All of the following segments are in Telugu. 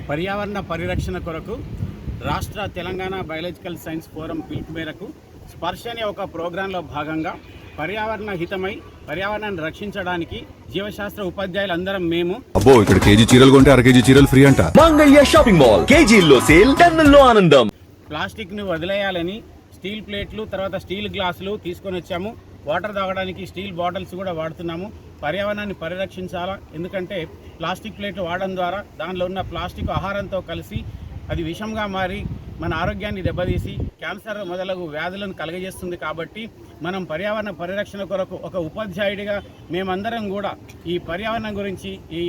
పర్యావరణ పరిరక్షణ కొరకు రాష్ట్ర తెలంగాణ బయాలజికల్ సైన్స్ ఫోరం పిలుపు మేరకు స్పర్శ అనే ఒక ప్రోగ్రాంలో భాగంగా పర్యావరణ హితమై పర్యావరణాన్ని రక్షించడానికి జీవశాస్త్ర ఉపాధ్యాయులు అందరం మేము అబ్బో ఇక్కడ కేజీ చీరలు కొంటే అర కేజీ చీరలు ఫ్రీ అంట. మంగళ్య షాపింగ్ మాల్ కేజీల్లో సేల్ టన్నుల్లో ఆనందం. ప్లాస్టిక్ను వదిలేయాలని స్టీల్ ప్లేట్లు తర్వాత స్టీల్ గ్లాసులు తీసుకొని వచ్చాము. వాటర్ తాగడానికి స్టీల్ బాటిల్స్ కూడా వాడుతున్నాము. పర్యావరణాన్ని పరిరక్షించాలా, ఎందుకంటే ప్లాస్టిక్ ప్లేట్లు వాడడం ద్వారా దానిలో ఉన్న ప్లాస్టిక్ ఆహారంతో కలిసి అది విషంగా మారి మన ఆరోగ్యాన్ని దెబ్బతీసి క్యాన్సర్ మొదలగు వ్యాధులను కలుగజేస్తుంది. కాబట్టి మనం పర్యావరణ పరిరక్షణ కొరకు ఒక ఉపాధ్యాయుడిగా మేమందరం కూడా ఈ పర్యావరణం గురించి, ఈ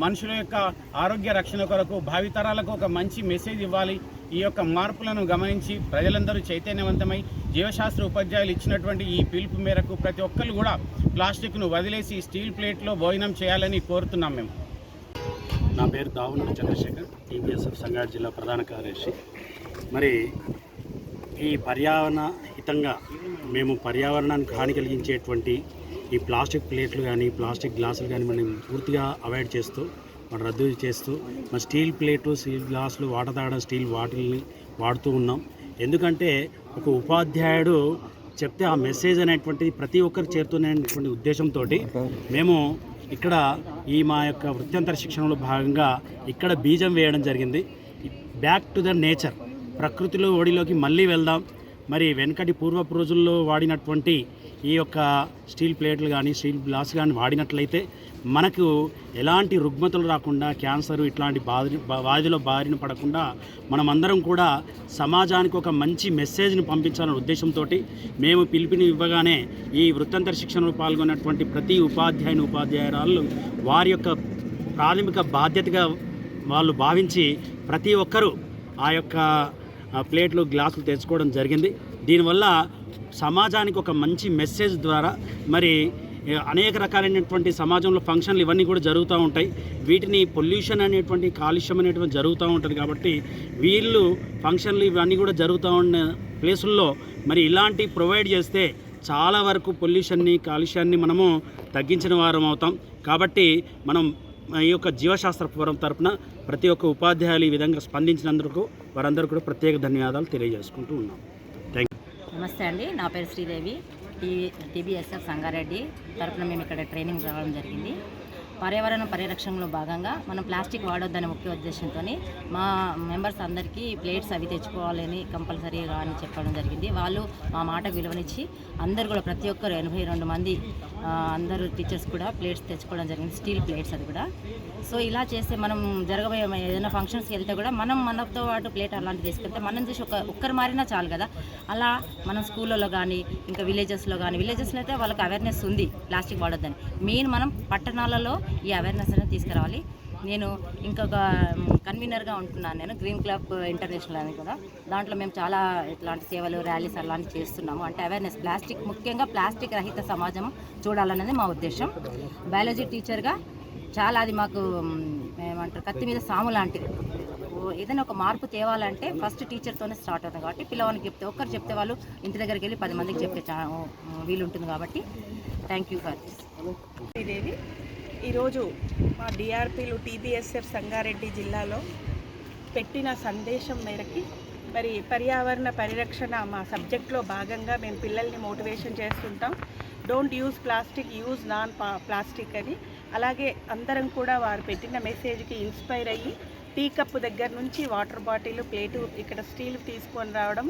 మనుషుల యొక్క ఆరోగ్య రక్షణ కొరకు భావితరాలకు ఒక మంచి మెసేజ్ ఇవ్వాలి. ఈ యొక్క మార్పులను గమనించి ప్రజలందరూ చైతన్యవంతమై జీవశాస్త్ర ఉపాధ్యాయులు ఇచ్చినటువంటి ఈ పిలుపు మేరకు ప్రతి ఒక్కరు కూడా ప్లాస్టిక్ను వదిలేసి స్టీల్ ప్లేట్లో భోజనం చేయాలని కోరుతున్నాం. మేము నా పేరు దావునూరి చంద్రశేఖర్, టీబీఎస్ఎఫ్ సంగారెడ్డి జిల్లా ప్రధాన కార్యదర్శి. మరి ఈ పర్యావరణ హితంగా మేము పర్యావరణానికి హాని కలిగించేటువంటి ఈ ప్లాస్టిక్ ప్లేట్లు కానీ ప్లాస్టిక్ గ్లాసులు కానీ మనం పూర్తిగా అవాయిడ్ చేస్తూ మనం రద్దు చేస్తూ మన స్టీల్ ప్లేటు, స్టీల్ గ్లాసులు, వాటర్ తాగడం స్టీల్ బాటిల్ని వాడుతూ ఉన్నాం. ఎందుకంటే ఒక ఉపాధ్యాయుడు చెప్తే ఆ మెసేజ్ అనేటువంటిది ప్రతి ఒక్కరు చేరుతున్నటువంటి ఉద్దేశంతో మేము ఇక్కడ ఈ మా యొక్క వృత్యంతర శిక్షణలో భాగంగా ఇక్కడ బీజం వేయడం జరిగింది. బ్యాక్ టు ద నేచర్, ప్రకృతిలో ఒడిలోకి మళ్ళీ వెళ్దాం. మరి వెనకటి పూర్వపు రోజుల్లో వాడినటువంటి ఈ యొక్క స్టీల్ ప్లేట్లు కానీ స్టీల్ గ్లాస్ కానీ వాడినట్లయితే మనకు ఎలాంటి రుగ్మతలు రాకుండా క్యాన్సర్ ఇట్లాంటి వ్యాధుల బారిన పడకుండా మనమందరం కూడా సమాజానికి ఒక మంచి మెసేజ్ని పంపించాలనే ఉద్దేశంతో మేము పిలుపుని ఇవ్వగానే ఈ వృత్తంతర శిక్షణలో పాల్గొన్నటువంటి ప్రతి ఉపాధ్యాయురాలు వారి యొక్క ప్రాథమిక బాధ్యతగా వాళ్ళు భావించి ప్రతి ఒక్కరూ ఆ యొక్క ప్లేట్లు, గ్లాసులు తెచ్చుకోవడం జరిగింది. దీనివల్ల సమాజానికి ఒక మంచి మెసేజ్ ద్వారా మరి అనేక రకాలైనటువంటి సమాజంలో ఫంక్షన్లు ఇవన్నీ కూడా జరుగుతూ ఉంటాయి. వీటిని పొల్యూషన్ అనేటువంటి కాలుష్యం అనేటువంటి జరుగుతూ ఉంటుంది. కాబట్టి వీళ్ళు ఫంక్షన్లు ఇవన్నీ కూడా జరుగుతూ ఉన్న ప్లేసుల్లో మరి ఇలాంటి ప్రొవైడ్ చేస్తే చాలా వరకు పొల్యూషన్ని, కాలుష్యాన్ని మనము తగ్గించిన వారం అవుతాం. కాబట్టి మనం ఈ యొక్క జీవశాస్త్ర ఫోరం తరపున ప్రతి ఒక్క ఉపాధ్యాయులు ఈ విధంగా స్పందించినందుకు వారందరూ కూడా ప్రత్యేక ధన్యవాదాలు తెలియజేసుకుంటూ ఉన్నాం. Thank you. నమస్తే అండి, నా పేరు శ్రీదేవి. టీబీఎస్ఎఫ్ సంగారెడ్డి తరపున మేము ఇక్కడ ట్రైనింగ్ రావడం జరిగింది. పర్యావరణ పరిరక్షణలో భాగంగా మనం ప్లాస్టిక్ వాడొద్దనే ముఖ్య ఉద్దేశంతో మా మెంబర్స్ అందరికీ ప్లేట్స్ అవి తెచ్చుకోవాలని కంపల్సరీగా అని చెప్పడం జరిగింది. వాళ్ళు మా మాట విలువనిచ్చి అందరు కూడా ప్రతి ఒక్కరు 82 మంది అందరూ టీచర్స్ కూడా ప్లేట్స్ తెచ్చుకోవడం జరిగింది, స్టీల్ ప్లేట్స్ అది కూడా. సో ఇలా చేస్తే మనం జరగబోయే ఏదైనా ఫంక్షన్స్కి వెళ్తే కూడా మనతో పాటు ప్లేట్ అలాంటివి తీసుకెళ్తే మనం చూసి ఒక్కరు మారినా చాలు కదా. అలా మనం స్కూళ్ళలో కానీ ఇంకా విలేజెస్లో అయితే వాళ్ళకి అవేర్నెస్ ఉంది ప్లాస్టిక్ వాడొద్దని. మెయిన్ మనం పట్టణాలలో ఈ అవేర్నెస్ అనేది తీసుకురావాలి. నేను ఇంకొక కన్వీనర్గా ఉంటున్నాను, నేను గ్రీన్ క్లబ్ ఇంటర్నేషనల్ అని కూడా. దాంట్లో మేము చాలా ఇట్లాంటి సేవలు, ర్యాలీస్ అలాంటివి చేస్తున్నాము. అంటే అవేర్నెస్, ముఖ్యంగా ప్లాస్టిక్ రహిత సమాజం చూడాలన్నది మా ఉద్దేశం. బయాలజీ టీచర్గా చాలా అది మాకు ఏమంటారు కత్తి మీద సాము లాంటిది. ఏదైనా ఒక మార్పు తేవాలంటే ఫస్ట్ టీచర్తోనే స్టార్ట్ అవుతుంది. కాబట్టి పిల్లవానికి ఒక్కరు చెప్తే వాళ్ళు ఇంటి దగ్గరికి వెళ్ళి 10 మందికి చెప్పే వీలుంటుంది. కాబట్టి thank you for this. Sridevi. ఈరోజు మా డిఆర్పీలు టీబీఎస్ఎఫ్ సంగారెడ్డి జిల్లాలో పెట్టిన సందేశం మేరకి మరి పర్యావరణ పరిరక్షణ మా సబ్జెక్ట్లో భాగంగా మేము పిల్లల్ని మోటివేషన్ చేస్తుంటాం. Don't use plastic, use non plastic అని. అలాగే అందరం కూడా వారు పెట్టిన మెసేజ్కి ఇన్స్పైర్ అయ్యి టీ కప్పు దగ్గర నుంచి వాటర్ బాటిల్, ప్లేటు, ఇక్కడ స్టీల్ తీసుకొని రావడం,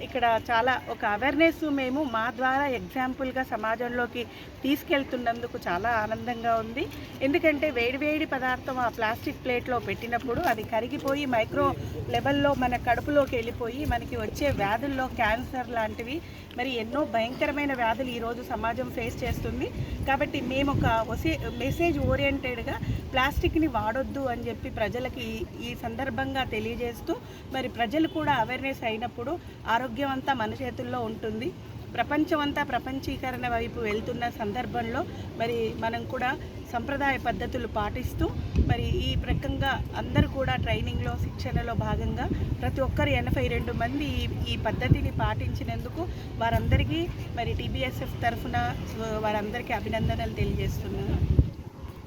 ఇక్కడ చాలా ఒక అవేర్నెస్ మేము మా ద్వారా ఎగ్జాంపుల్గా సమాజంలోకి తీసుకెళ్తున్నందుకు చాలా ఆనందంగా ఉంది. ఎందుకంటే వేడివేడి పదార్థం ఆ ప్లాస్టిక్ ప్లేట్లో పెట్టినప్పుడు అది కరిగిపోయి మైక్రో లెవెల్లో మన కడుపులోకి వెళ్ళిపోయి మనకి వచ్చే వ్యాధుల్లో క్యాన్సర్ లాంటివి మరి ఎన్నో భయంకరమైన వ్యాధులు ఈరోజు సమాజం ఫేస్ చేస్తుంది. కాబట్టి మేము ఒక మెసేజ్ ఓరియంటెడ్గా ప్లాస్టిక్ని వాడొద్దు అని చెప్పి ప్రజలకి ఈ సందర్భంగా తెలియజేస్తూ మరి ప్రజలు కూడా అవేర్నెస్ అయినప్పుడు ఆరోగ్యం అంతా మన చేతుల్లో ఉంటుంది. ప్రపంచం అంతా ప్రపంచీకరణ వైపు వెళ్తున్న సందర్భంలో మరి మనం కూడా సంప్రదాయ పద్ధతులు పాటిస్తూ మరి ఈ ప్రకంగా అందరూ కూడా ట్రైనింగ్లో, శిక్షణలో భాగంగా ప్రతి ఒక్కరు 82 మంది ఈ పద్ధతిని పాటించినందుకు వారందరికీ మరి టీబీఎస్ఎఫ్ తరఫున వారందరికీ అభినందనలు తెలియజేస్తున్నాను.